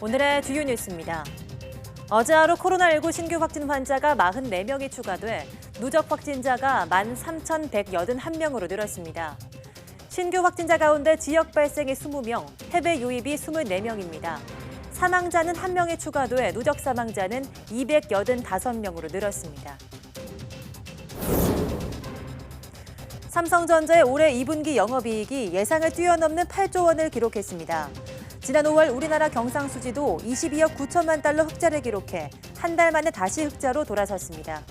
오늘의 주요 뉴스입니다. 어제 하루 코로나19 신규 확진 환자가 44명이 추가돼 누적 확진자가 13,181명으로 늘었습니다. 신규 확진자 가운데 지역 발생이 20명, 해외 유입이 24명입니다. 사망자는 1명이 추가돼 누적 사망자는 285명으로 늘었습니다. 삼성전자의 올해 2분기 영업이익이 예상을 뛰어넘는 8조 원을 기록했습니다. 지난 5월 우리나라 경상수지도 22억 9천만 달러 흑자를 기록해 한 달 만에 다시 흑자로 돌아섰습니다.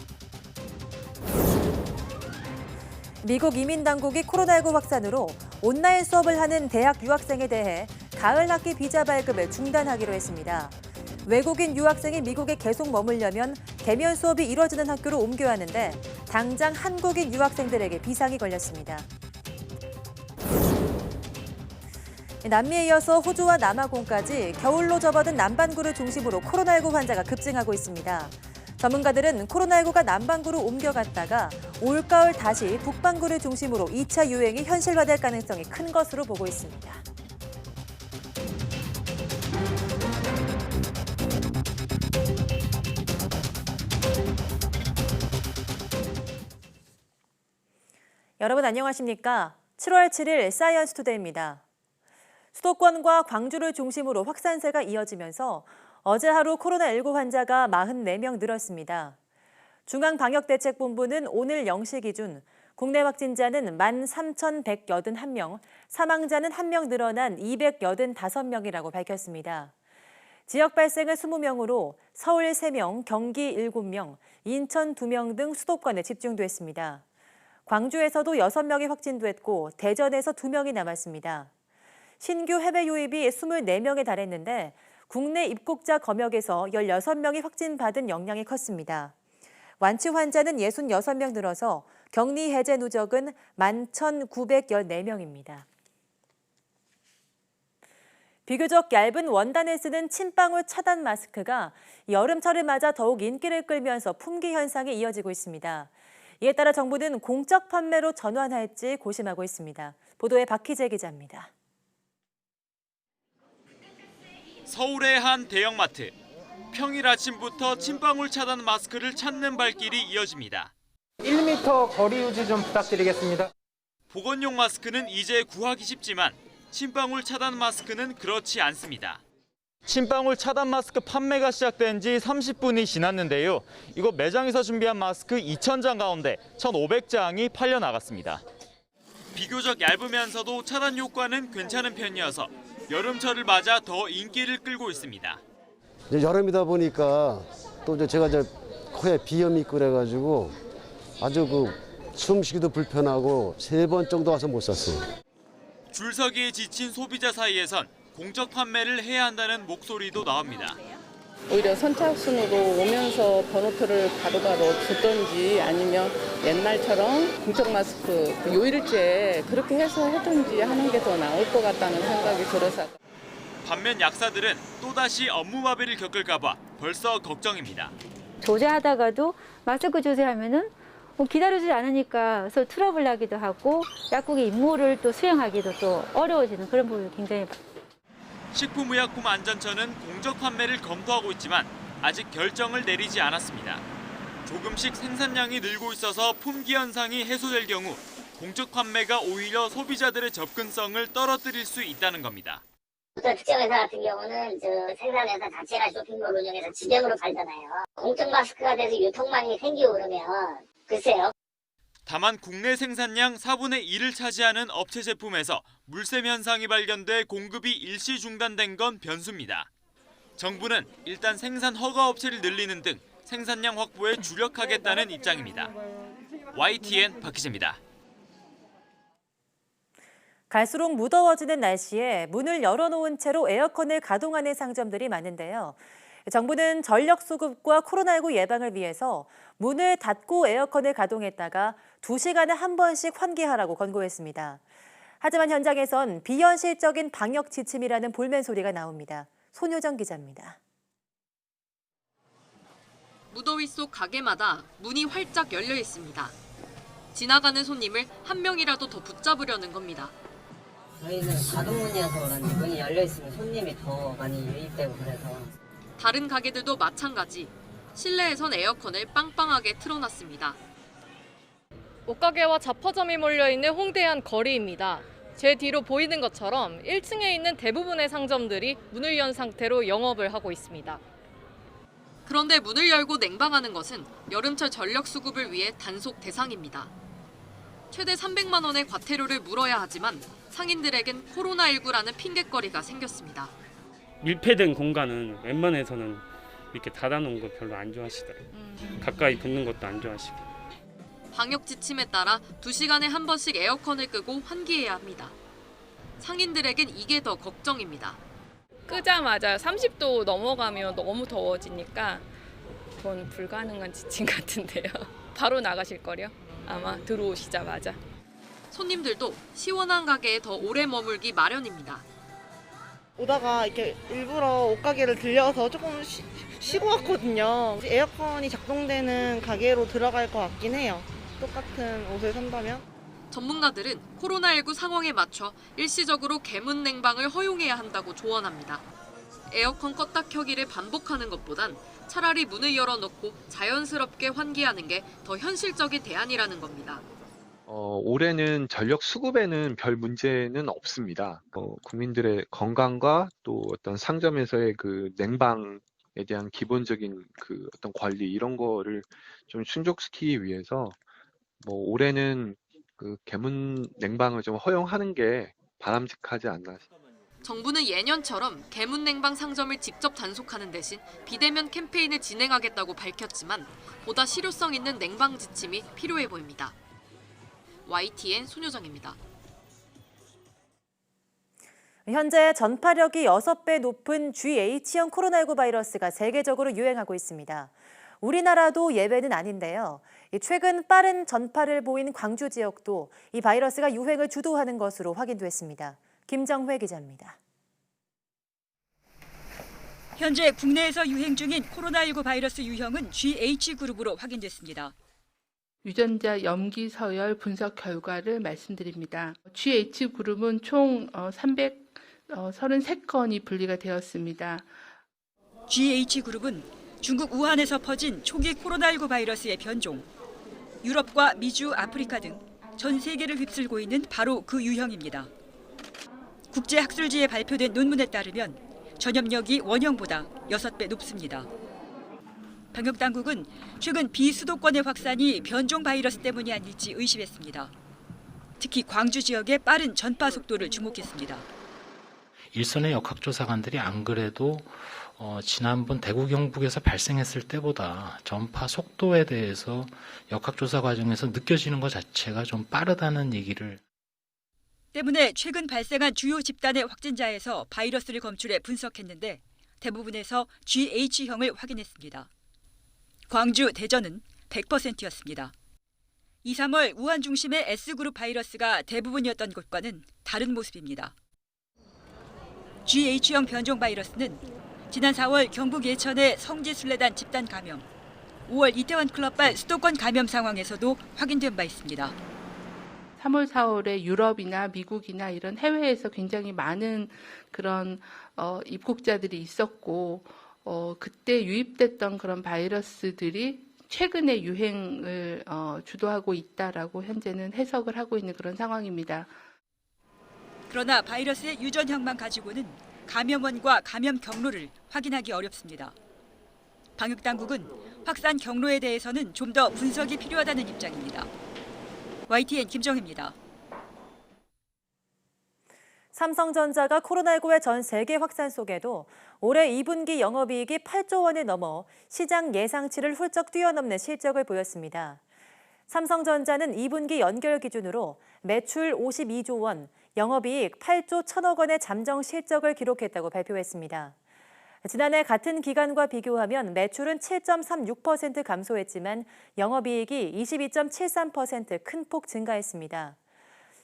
미국 이민당국이 코로나19 확산으로 온라인 수업을 하는 대학 유학생에 대해 가을 학기 비자 발급을 중단하기로 했습니다. 외국인 유학생이 미국에 계속 머물려면 대면 수업이 이뤄지는 학교로 옮겨야 하는데 당장 한국인 유학생들에게 비상이 걸렸습니다. 남미에 이어서 호주와 남아공까지 겨울로 접어든 남반구를 중심으로 코로나19 환자가 급증하고 있습니다. 전문가들은 코로나19가 남반구로 옮겨갔다가 올가을 다시 북반구를 중심으로 2차 유행이 현실화될 가능성이 큰 것으로 보고 있습니다. 여러분 안녕하십니까? 7월 7일 사이언스 투데이입니다. 수도권과 광주를 중심으로 확산세가 이어지면서 어제 하루 코로나19 환자가 44명 늘었습니다. 중앙방역대책본부는 오늘 0시 기준 국내 확진자는 13,181명, 사망자는 1명 늘어난 285명이라고 밝혔습니다. 지역 발생은 20명으로 서울 3명, 경기 7명, 인천 2명 등 수도권에 집중됐습니다. 광주에서도 6명이 확진됐고 대전에서 2명이 남았습니다. 신규 해외 유입이 24명에 달했는데 국내 입국자 검역에서 16명이 확진받은 영향이 컸습니다. 완치 환자는 66명 늘어서 격리 해제 누적은 11,914명입니다. 비교적 얇은 원단을 쓰는 침방울 차단 마스크가 여름철을 맞아 더욱 인기를 끌면서 품귀 현상이 이어지고 있습니다. 이에 따라 정부는 공적 판매로 전환할지 고심하고 있습니다. 보도에 박희재 기자입니다. 서울의 한 대형마트. 평일 아침부터 침방울 차단 마스크를 찾는 발길이 이어집니다. 1m 거리 유지 좀 부탁드리겠습니다. 보건용 마스크는 이제 구하기 쉽지만 침방울 차단 마스크는 그렇지 않습니다. 침방울 차단 마스크 판매가 시작된 지 30분이 지났는데요. 이곳 매장에서 준비한 마스크 2,000장 가운데 1,500장이 팔려 나갔습니다. 비교적 얇으면서도 차단 효과는 괜찮은 편이어서 여름철을 맞아 더 인기를 끌고 있습니다. 이제 여름이다 보니까 또 이제 제가 코에 비염이 있고 그래가지고 아주 숨쉬기도 불편하고 3번 정도 와서 못 샀어요. 줄서기에 지친 소비자 사이에선 공적 판매를 해야 한다는 목소리도 나옵니다. 오히려 선착순으로 오면서 번호표를 바로바로 주던지 아니면 옛날처럼 공적 마스크 요일제 그렇게 해서 하든지 하는 게 더 나을 것 같다는 생각이 들어서. 반면 약사들은 또다시 업무마비를 겪을까 봐 벌써 걱정입니다. 조제하다가도 마스크 조제하면은 기다려주지 않으니까 그래서 트러블 나기도 하고 약국의 임무를 또 수행하기도 또 어려워지는 그런 부분이 굉장히. 식품의약품안전처는 공적 판매를 검토하고 있지만 아직 결정을 내리지 않았습니다. 조금씩 생산량이 늘고 있어서 품귀 현상이 해소될 경우 공적 판매가 오히려 소비자들의 접근성을 떨어뜨릴 수 있다는 겁니다. 어떤 특정 회사 같은 경우는 생산회사 자체가 쇼핑몰 운영해서 지점으로 팔잖아요. 공적 마스크가 돼서 유통망이 생기고 그러면 글쎄요. 다만 국내 생산량 4분의 1을 차지하는 업체 제품에서 물샘 현상이 발견돼 공급이 일시 중단된 건 변수입니다. 정부는 일단 생산 허가 업체를 늘리는 등 생산량 확보에 주력하겠다는 입장입니다. YTN 박희재입니다. 갈수록 무더워지는 날씨에 문을 열어놓은 채로 에어컨을 가동하는 상점들이 많은데요. 정부는 전력 수급과 코로나19 예방을 위해서 문을 닫고 에어컨을 가동했다가 2시간에 한 번씩 환기하라고 권고했습니다. 하지만 현장에선 비현실적인 방역 지침이라는 볼멘 소리가 나옵니다. 손효정 기자입니다. 무더위 속 가게마다 문이 활짝 열려 있습니다. 지나가는 손님을 한 명이라도 더 붙잡으려는 겁니다. 저희는 자동문이어서 그런지 문이 열려 있으면 손님이 더 많이 유입되고 그래서. 다른 가게들도 마찬가지. 실내에선 에어컨을 빵빵하게 틀어놨습니다. 옷가게와 잡화점이 몰려있는 홍대안 거리입니다. 제 뒤로 보이는 것처럼 1층에 있는 대부분의 상점들이 문을 연 상태로 영업을 하고 있습니다. 그런데 문을 열고 냉방하는 것은 여름철 전력 수급을 위해 단속 대상입니다. 최대 300만 원의 과태료를 물어야 하지만 상인들에겐 코로나19라는 핑곗거리가 생겼습니다. 밀폐된 공간은 웬만해서는 이렇게 닫아놓은 거 별로 안 좋아하시더라고요. 가까이 붙는 것도 안 좋아하시고. 방역 지침에 따라 2시간에 한 번씩 에어컨을 끄고 환기해야 합니다. 상인들에겐 이게 더 걱정입니다. 끄자마자 30도 넘어가면 너무 더워지니까 그건 불가능한 지침 같은데요. 바로 나가실 거요? 아마 들어오시자마자. 손님들도 시원한 가게에 더 오래 머물기 마련입니다. 오다가 이렇게 일부러 옷가게를 들려서 조금 쉬고 왔거든요. 에어컨이 작동되는 가게로 들어갈 것 같긴 해요. 똑같은 옷을 산다면. 전문가들은 코로나19 상황에 맞춰 일시적으로 개문 냉방을 허용해야 한다고 조언합니다. 에어컨 껐다 켜기를 반복하는 것보단 차라리 문을 열어놓고 자연스럽게 환기하는 게 더 현실적인 대안이라는 겁니다. 올해는 전력 수급에는 별 문제는 없습니다. 국민들의 건강과 또 어떤 상점에서의 그 냉방에 대한 기본적인 그 어떤 관리 이런 거를 좀 충족시키기 위해서 올해는 그 개문 냉방을 좀 허용하는 게 바람직하지 않나. 정부는 예년처럼 개문 냉방 상점을 직접 단속하는 대신 비대면 캠페인을 진행하겠다고 밝혔지만 보다 실효성 있는 냉방 지침이 필요해 보입니다. YTN 손효정입니다. 현재 전파력이 6배 높은 GH형 코로나19 바이러스가 세계적으로 유행하고 있습니다. 우리나라도 예외는 아닌데요. 최근 빠른 전파를 보인 광주 지역도 이 바이러스가 유행을 주도하는 것으로 확인됐습니다. 김정회 기자입니다. 현재 국내에서 유행 중인 코로나19 바이러스 유형은 GH그룹으로 확인됐습니다. 유전자 염기 서열 분석 결과를 말씀드립니다. GH그룹은 총 333건이 분리가 되었습니다. GH그룹은 중국 우한에서 퍼진 초기 코로나19 바이러스의 변종, 유럽과 미주, 아프리카 등 전 세계를 휩쓸고 있는 바로 그 유형입니다. 국제학술지에 발표된 논문에 따르면 전염력이 원형보다 6배 높습니다. 방역당국은 최근 비수도권의 확산이 변종 바이러스 때문이 아닐지 의심했습니다. 특히 광주 지역의 빠른 전파 속도를 주목했습니다. 일선의 역학조사관들이 안 그래도 지난번 대구 경북에서 발생했을 때보다 전파 속도에 대해서 역학조사 과정에서 느껴지는 것 자체가 좀 빠르다는 얘기를. 때문에 최근 발생한 주요 집단의 확진자에서 바이러스를 검출해 분석했는데 대부분에서 GH형을 확인했습니다. 광주, 대전은 100%였습니다. 2, 3월 우한 중심의 S그룹 바이러스가 대부분이었던 것과는 다른 모습입니다. GH형 변종 바이러스는 지난 4월 경북 예천의 성지순례단 집단 감염, 5월 이태원 클럽발 수도권 감염 상황에서도 확인된 바 있습니다. 3월, 4월에 유럽이나 미국이나 이런 해외에서 굉장히 많은 그런 입국자들이 있었고 그때 유입됐던 그런 바이러스들이 최근에 유행을 주도하고 있다라고 현재는 해석을 하고 있는 그런 상황입니다. 그러나 바이러스의 유전형만 가지고는 감염원과 감염 경로를 확인하기 어렵습니다. 방역당국은 확산 경로에 대해서는 좀 더 분석이 필요하다는 입장입니다. YTN 김정혜입니다. 삼성전자가 코로나19의 전 세계 확산 속에도 올해 2분기 영업이익이 8조 원을 넘어 시장 예상치를 훌쩍 뛰어넘는 실적을 보였습니다. 삼성전자는 2분기 연결 기준으로 매출 52조 원, 영업이익 8조 1천억 원의 잠정 실적을 기록했다고 발표했습니다. 지난해 같은 기간과 비교하면 매출은 7.36% 감소했지만 영업이익이 22.73% 큰 폭 증가했습니다.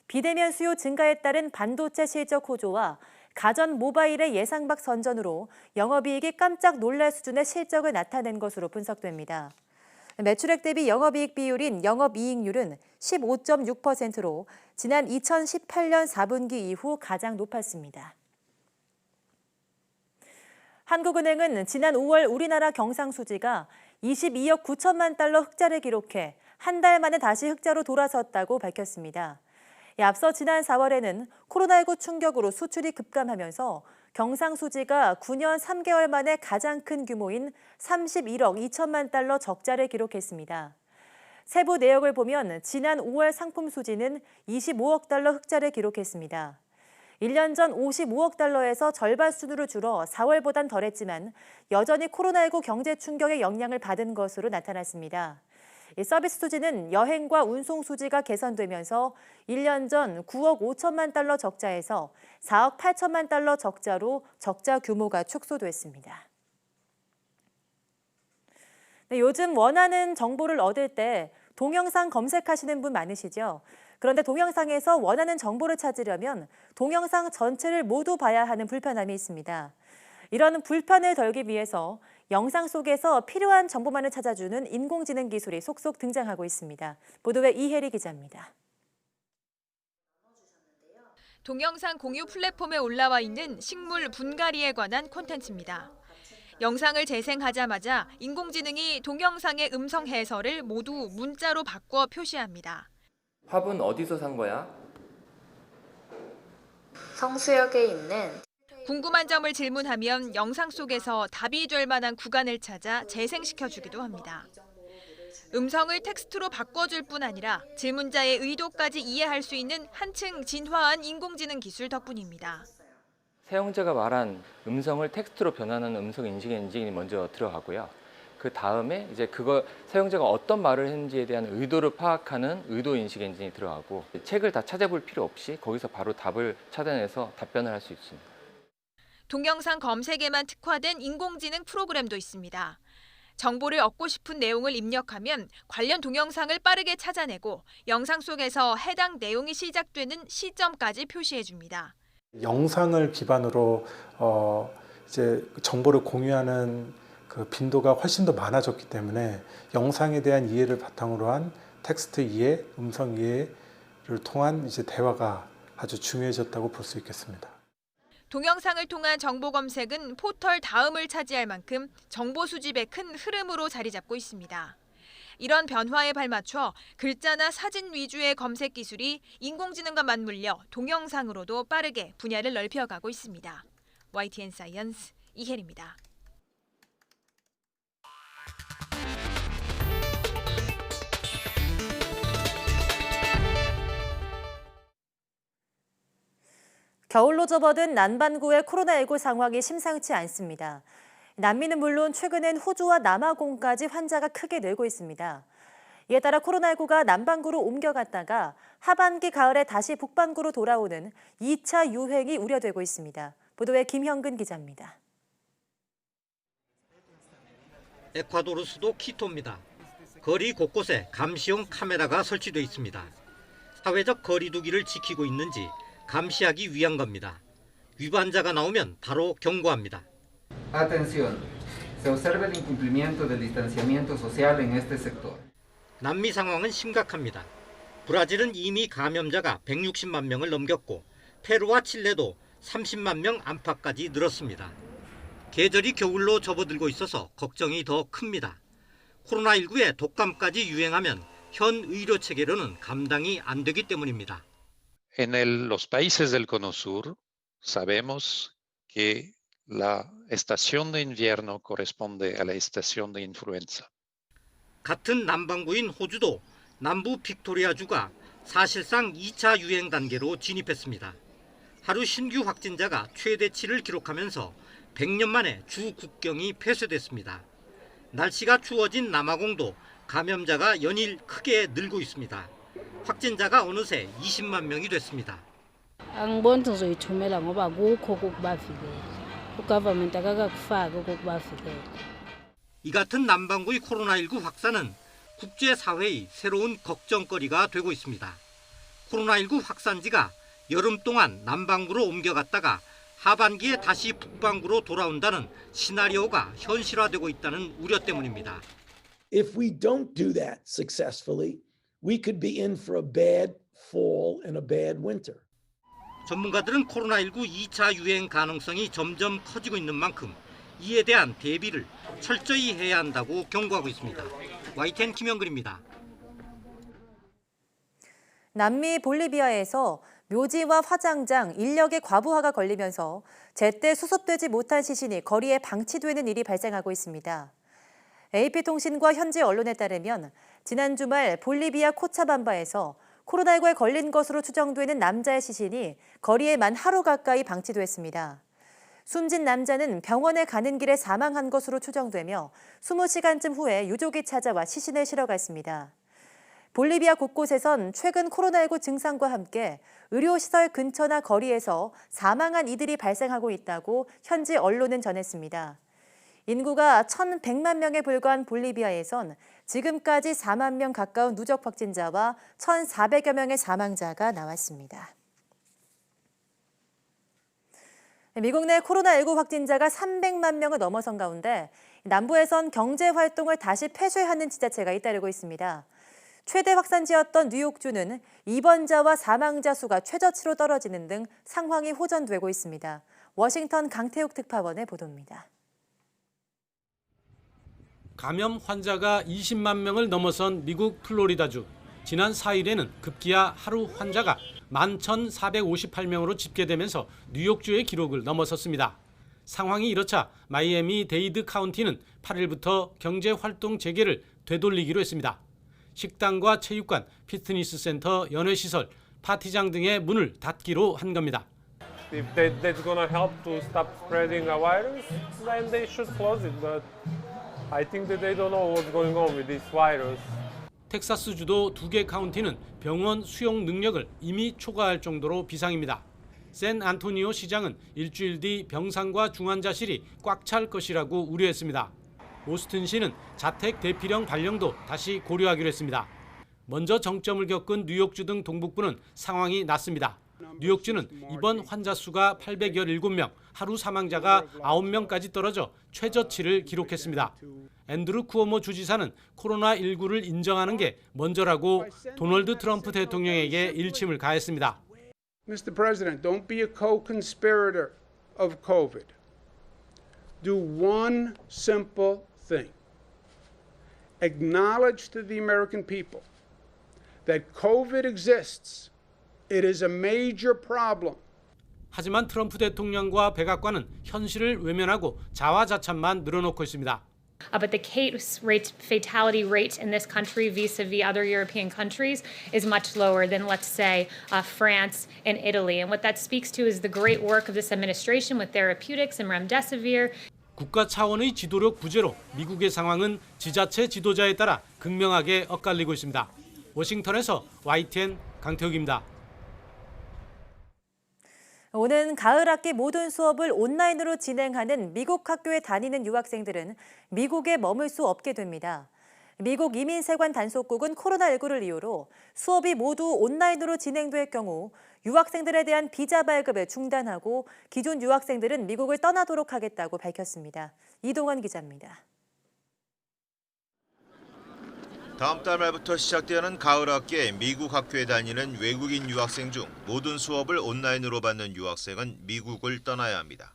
비대면 수요 증가에 따른 반도체 실적 호조와 가전 모바일의 예상 밖 선전으로 영업이익이 깜짝 놀랄 수준의 실적을 나타낸 것으로 분석됩니다. 매출액 대비 영업이익 비율인 영업이익률은 15.6%로 지난 2018년 4분기 이후 가장 높았습니다. 한국은행은 지난 5월 우리나라 경상수지가 22억 9천만 달러 흑자를 기록해 한 달 만에 다시 흑자로 돌아섰다고 밝혔습니다. 앞서 지난 4월에는 코로나19 충격으로 수출이 급감하면서 경상수지가 9년 3개월 만에 가장 큰 규모인 31억 2천만 달러 적자를 기록했습니다. 세부 내역을 보면 지난 5월 상품 수지는 25억 달러 흑자를 기록했습니다. 1년 전 55억 달러에서 절반 수준으로 줄어 4월보단 덜했지만 여전히 코로나19 경제 충격의 영향을 받은 것으로 나타났습니다. 서비스 수지는 여행과 운송 수지가 개선되면서 1년 전 9억 5천만 달러 적자에서 4억 8천만 달러 적자로 적자 규모가 축소됐습니다. 요즘 원하는 정보를 얻을 때 동영상 검색하시는 분 많으시죠? 그런데 동영상에서 원하는 정보를 찾으려면 동영상 전체를 모두 봐야 하는 불편함이 있습니다. 이런 불편을 덜기 위해서 영상 속에서 필요한 정보만을 찾아주는 인공지능 기술이 속속 등장하고 있습니다. 보도에 이혜리 기자입니다. 동영상 공유 플랫폼에 올라와 있는 식물 분갈이에 관한 콘텐츠입니다. 영상을 재생하자마자 인공지능이 동영상의 음성 해설을 모두 문자로 바꿔 표시합니다. 화분 어디서 산 거야? 성수역에 있는. 궁금한 점을 질문하면 영상 속에서 답이 될 만한 구간을 찾아 재생시켜주기도 합니다. 음성을 텍스트로 바꿔줄 뿐 아니라 질문자의 의도까지 이해할 수 있는 한층 진화한 인공지능 기술 덕분입니다. 사용자가 말한 음성을 텍스트로 변환하는 음성 인식 엔진이 먼저 들어가고요. 그 다음에 이제 그거 사용자가 어떤 말을 했는지에 대한 의도를 파악하는 의도 인식 엔진이 들어가고 책을 다 찾아볼 필요 없이 거기서 바로 답을 찾아내서 답변을 할 수 있습니다. 동영상 검색에만 특화된 인공지능 프로그램도 있습니다. 정보를 얻고 싶은 내용을 입력하면 관련 동영상을 빠르게 찾아내고 영상 속에서 해당 내용이 시작되는 시점까지 표시해줍니다. 영상을 기반으로 이제 정보를 공유하는 그 빈도가 훨씬 더 많아졌기 때문에 영상에 대한 이해를 바탕으로 한 텍스트 이해, 음성 이해를 통한 이제 대화가 아주 중요해졌다고 볼 수 있겠습니다. 동영상을 통한 정보 검색은 포털 다음을 차지할 만큼 정보 수집의 큰 흐름으로 자리 잡고 있습니다. 이런 변화에 발맞춰 글자나 사진 위주의 검색 기술이 인공지능과 맞물려 동영상으로도 빠르게 분야를 넓혀가고 있습니다. YTN 사이언스 이혜리입니다. 겨울로 접어든 남반구의 코로나19 상황이 심상치 않습니다. 남미는 물론 최근엔 호주와 남아공까지 환자가 크게 늘고 있습니다. 이에 따라 코로나19가 남반구로 옮겨갔다가 하반기 가을에 다시 북반구로 돌아오는 2차 유행이 우려되고 있습니다. 보도에 김형근 기자입니다. 에콰도르 수도 키토입니다. 거리 곳곳에 감시용 카메라가 설치돼 있습니다. 사회적 거리두기를 지키고 있는지 감시하기 위한 겁니다. 위반자가 나오면 바로 경고합니다. Atención, se observa el incumplimiento del distanciamiento social en este sector. 남미 상황은 심각합니다. 브라질은 이미 감염자가 160만 명을 넘겼고 페루와 칠레도 30만 명 안팎까지 늘었습니다. 계절이 겨울로 접어들고 있어서 걱정이 더 큽니다. 코로나19에 독감까지 유행하면 현 의료 체계로는 감당이 안 되기 때문입니다. En los países del Cono Sur sabemos que la estación de invierno corresponde a la estación de influenza. 같은 남반구인 호주도 남부 빅토리아주가 사실상 2차 유행 단계로 진입했습니다. 하루 신규 확진자가 최대치를 기록하면서 100년 만에 주 국경이 폐쇄됐습니다. 날씨가 추워진 남아공도 감염자가 연일 크게 늘고 있습니다. 확진자가 어느새 20만 명이 됐습니다. Ang bonto zo ithumela ngoba kukho kokubafike. uGovernment akakufaka kokubafike. 이 같은 남반구의 코로나19 확산은 국제사회의 새로운 걱정거리가 되고 있습니다. 코로나19 확산지가 여름 동안 남반구로 옮겨갔다가 하반기에 다시 북반구로 돌아온다는 시나리오가 현실화되고 있다는 우려 때문입니다. If we don't do that successfully, we could be in for a bad fall and a bad winter. 전문가들은 코로나19 2차 유행 가능성이 점점 커지고 있는 만큼 이에 대한 대비를 철저히 해야 한다고 경고하고 있습니다. YTN 김영근입니다. 남미 볼리비아에서 묘지와 화장장, 인력의 과부하가 걸리면서 제때 수습되지 못한 시신이 거리에 방치되는 일이 발생하고 있습니다. AP통신과 현지 언론에 따르면 지난 주말 볼리비아 코차밤바에서 코로나19에 걸린 것으로 추정되는 남자의 시신이 거리에 만 하루 가까이 방치됐습니다. 숨진 남자는 병원에 가는 길에 사망한 것으로 추정되며 20시간쯤 후에 유족이 찾아와 시신을 실어갔습니다. 볼리비아 곳곳에선 최근 코로나19 증상과 함께 의료시설 근처나 거리에서 사망한 이들이 발생하고 있다고 현지 언론은 전했습니다. 인구가 1,100만 명에 불과한 볼리비아에선 지금까지 4만 명 가까운 누적 확진자와 1,400여 명의 사망자가 나왔습니다. 미국 내 코로나19 확진자가 300만 명을 넘어선 가운데 남부에선 경제 활동을 다시 폐쇄하는 지자체가 잇따르고 있습니다. 최대 확산지였던 뉴욕주는 입원자와 사망자 수가 최저치로 떨어지는 등 상황이 호전되고 있습니다. 워싱턴 강태욱 특파원의 보도입니다. 감염 환자가 20만 명을 넘어선 미국 플로리다주. 지난 4일에는 급기야 하루 환자가 11,458명으로 집계되면서 뉴욕주의 기록을 넘어섰습니다. 상황이 이렇자 마이애미 데이드 카운티는 8일부터 경제활동 재개를 되돌리기로 했습니다. 식당과 체육관, 피트니스 센터, 연회시설, 파티장 등의 문을 닫기로 한 겁니다. If that's going to help to stop spreading a virus, then they should close it. But I think that they don't know what's going on with this virus. 텍사스주도 2개 카운티는 병원 수용 능력을 이미 초과할 정도로 비상입니다. 샌안토니오 시장은 일주일 뒤 병상과 중환자실이 꽉 찰 것이라고 우려했습니다. 오스틴시는 자택 대피령 발령도 다시 고려하기로 했습니다. 먼저 정점을 겪은 뉴욕주 등 동북부는 상황이 났습니다. 뉴욕주는 이번 환자 수가 817명, 하루 사망자가 9명까지 떨어져 최저치를 기록했습니다. 앤드루 쿠오모 주지사는 코로나19를 인정하는 게 먼저라고 도널드 트럼프 대통령에게 일침을 가했습니다. Mr. President, don't be a co-conspirator of COVID. Do one simple thing. Acknowledge to the American people that COVID exists. It is a major problem. 하지만 트럼프 대통령과 백악관은 현실을 외면하고 자화자찬만 늘어놓고 있습니다. But the case rate, fatality rate in this country vis-a-vis other European countries is much lower than, let's say, France and Italy. And what that speaks to is the great work of this administration with therapeutics and remdesivir. 국가 차원의 지도력 부재로 미국의 상황은 지자체 지도자에 따라 극명하게 엇갈리고 있습니다. 워싱턴에서 YTN 강태욱입니다. 오는 가을 학기 모든 수업을 온라인으로 진행하는 미국 학교에 다니는 유학생들은 미국에 머물 수 없게 됩니다. 미국 이민세관 단속국은 코로나19를 이유로 수업이 모두 온라인으로 진행될 경우 유학생들에 대한 비자 발급을 중단하고 기존 유학생들은 미국을 떠나도록 하겠다고 밝혔습니다. 이동원 기자입니다. 다음 달 말부터 시작되는 가을 학기에 미국 학교에 다니는 외국인 유학생 중 모든 수업을 온라인으로 받는 유학생은 미국을 떠나야 합니다.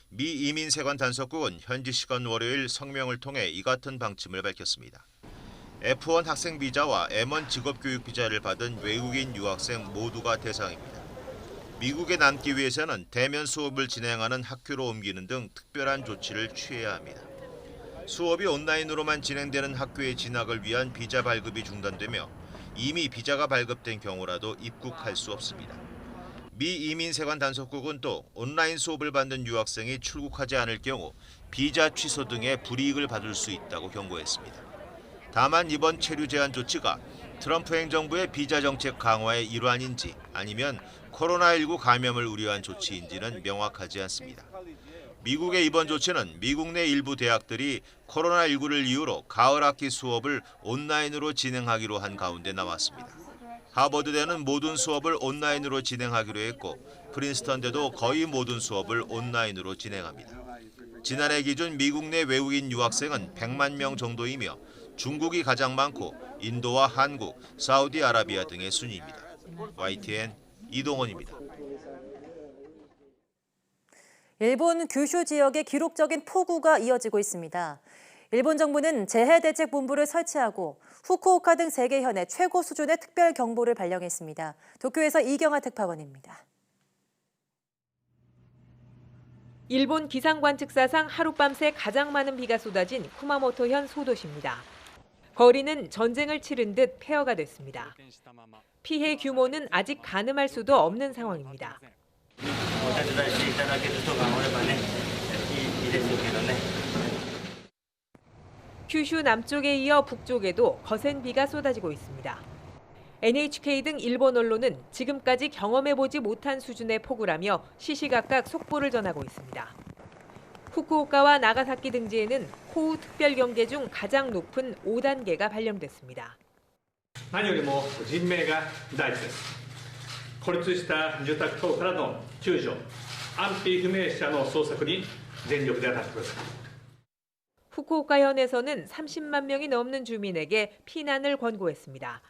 미 이민세관 단속국은 현지 시간 월요일 성명을 통해 이 같은 방침을 밝혔습니다. F1 학생 비자와 M1 직업교육 비자를 받은 외국인 유학생 모두가 대상입니다. 미국에 남기 위해서는 대면 수업을 진행하는 학교로 옮기는 등 특별한 조치를 취해야 합니다. 수업이 온라인으로만 진행되는 학교에 진학을 위한 비자 발급이 중단되며 이미 비자가 발급된 경우라도 입국할 수 없습니다. 미 이민세관 단속국은 또 온라인 수업을 받는 유학생이 출국하지 않을 경우 비자 취소 등의 불이익을 받을 수 있다고 경고했습니다. 다만 이번 체류 제한 조치가 트럼프 행정부의 비자 정책 강화의 일환인지 아니면 코로나19 감염을 우려한 조치인지는 명확하지 않습니다. 미국의 이번 조치는 미국 내 일부 대학들이 코로나19를 이유로 가을 학기 수업을 온라인으로 진행하기로 한 가운데 나왔습니다. 하버드대는 모든 수업을 온라인으로 진행하기로 했고 프린스턴대도 거의 모든 수업을 온라인으로 진행합니다. 지난해 기준 미국 내 외국인 유학생은 100만 명 정도이며 중국이 가장 많고 인도와 한국, 사우디아라비아 등의 순위입니다. YTN 이동원입니다. 일본 규슈 지역에 기록적인 폭우가 이어지고 있습니다. 일본 정부는 재해대책본부를 설치하고 후쿠오카 등 3개 현에 최고 수준의 특별경보를 발령했습니다. 도쿄에서 이경아 특파원입니다. 일본 기상관측사상 하룻밤새 가장 많은 비가 쏟아진 쿠마모토현 소도시입니다. 거리는 전쟁을 치른 듯 폐허가 됐습니다. 피해 규모는 아직 가늠할 수도 없는 상황입니다. 큐슈 남쪽에 이어 북쪽에도 거센 비가 쏟아지고 있습니다. NHK 등 일본 언론은 지금까지 경험해보지 못한 수준의 폭우라며 시시각각 속보를 전하고 있습니다. 후쿠오카와 나가사키 등지에는 호우 특별경계 중 가장 높은 5단계가 발령됐습니다. 何よりも人命が第一です。孤立した住宅等からの救助、安否不明者の捜索に全力で当たってください。 후쿠오카현에서는 30만 명이 넘는 주민에게 피난을 권고했습니다.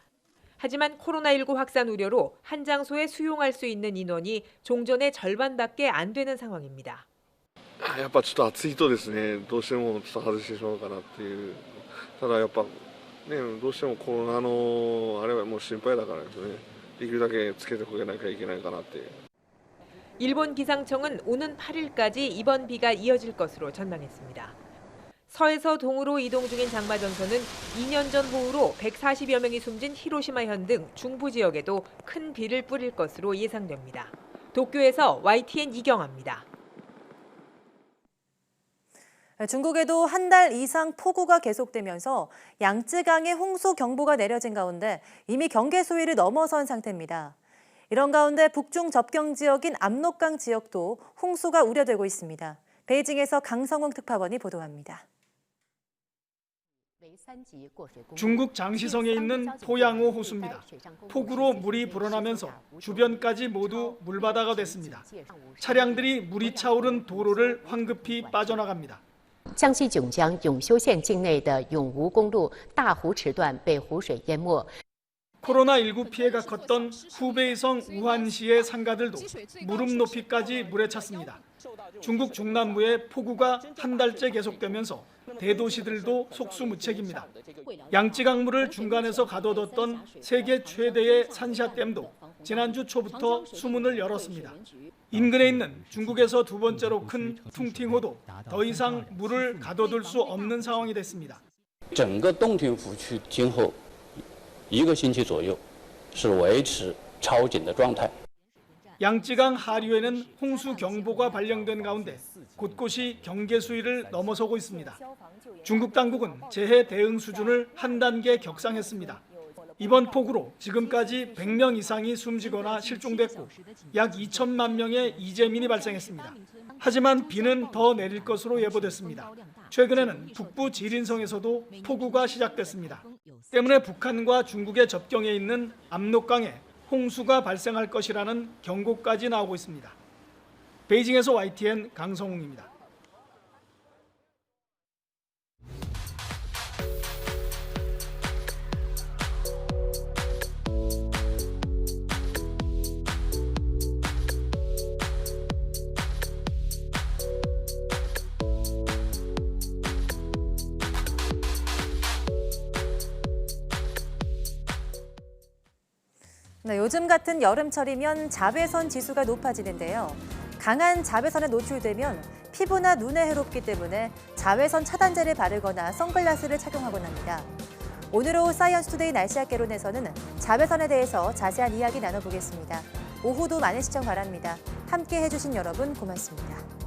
하지만 코로나19 확산 우려로 한 장소에 수용할 수 있는 인원이 종전의 절반밖에 안 되는 상황입니다. やっぱちょっと暑いとですね、どうしても外してしまうかなっていう。ただやっぱね、どうしてもコロナのあれはもう心配だからですね。できるだけつけておかなきゃいけないかなって。 일본 기상청은 오는 8일까지 이번 비가 이어질 것으로 전망했습니다. 서에서 동으로 이동 중인 장마전선은 2년 전 호우로 140여 명이 숨진 히로시마현 등 중부 지역에도 큰 비를 뿌릴 것으로 예상됩니다. 도쿄에서 YTN 이경아입니다. 중국에도 한 달 이상 폭우가 계속되면서 양쯔강에 홍수 경보가 내려진 가운데 이미 경계 수위를 넘어선 상태입니다. 이런 가운데 북중 접경 지역인 압록강 지역도 홍수가 우려되고 있습니다. 베이징에서 강성웅 특파원이 보도합니다. 중국 장시성에 있는 포양호 호수입니다. 폭우로 물이 불어나면서 주변까지 모두 물바다가 됐습니다. 차량들이 물이 차오른 도로를 황급히 빠져나갑니다. 江西炯江永修县境内的永吴公路大湖池段被湖水淹没。 코로나19 피해가 컸던 후베이성 우한시의 상가들도 무릎 높이까지 물에 찼습니다. 중국 중남부의 폭우가 한 달째 계속되면서 대도시들도 속수무책입니다. 양쯔강물을 중간에서 가둬뒀던 세계 최대의 산샤댐도 지난주 초부터 수문을 열었습니다. 인근에 있는 중국에서 두 번째로 큰 퉁팅호도 더 이상 물을 가둬둘 수 없는 상황이 됐습니다. 整个洞庭湖区今后1个星期左右是维持超警的状态。 양쯔강 하류에는 홍수 경보가 발령된 가운데 곳곳이 경계 수위를 넘어서고 있습니다. 중국 당국은 재해 대응 수준을 한 단계 격상했습니다. 이번 폭우로 지금까지 100명 이상이 숨지거나 실종됐고 약 2천만 명의 이재민이 발생했습니다. 하지만 비는 더 내릴 것으로 예보됐습니다. 최근에는 북부 지린성에서도 폭우가 시작됐습니다. 때문에 북한과 중국의 접경에 있는 압록강에 홍수가 발생할 것이라는 경고까지 나오고 있습니다. 베이징에서 YTN 강성웅입니다. 네, 요즘 같은 여름철이면 자외선 지수가 높아지는데요. 강한 자외선에 노출되면 피부나 눈에 해롭기 때문에 자외선 차단제를 바르거나 선글라스를 착용하곤 합니다. 오늘 오후 사이언스 투데이 날씨학개론에서는 자외선에 대해서 자세한 이야기 나눠보겠습니다. 오후도 많은 시청 바랍니다. 함께 해주신 여러분 고맙습니다.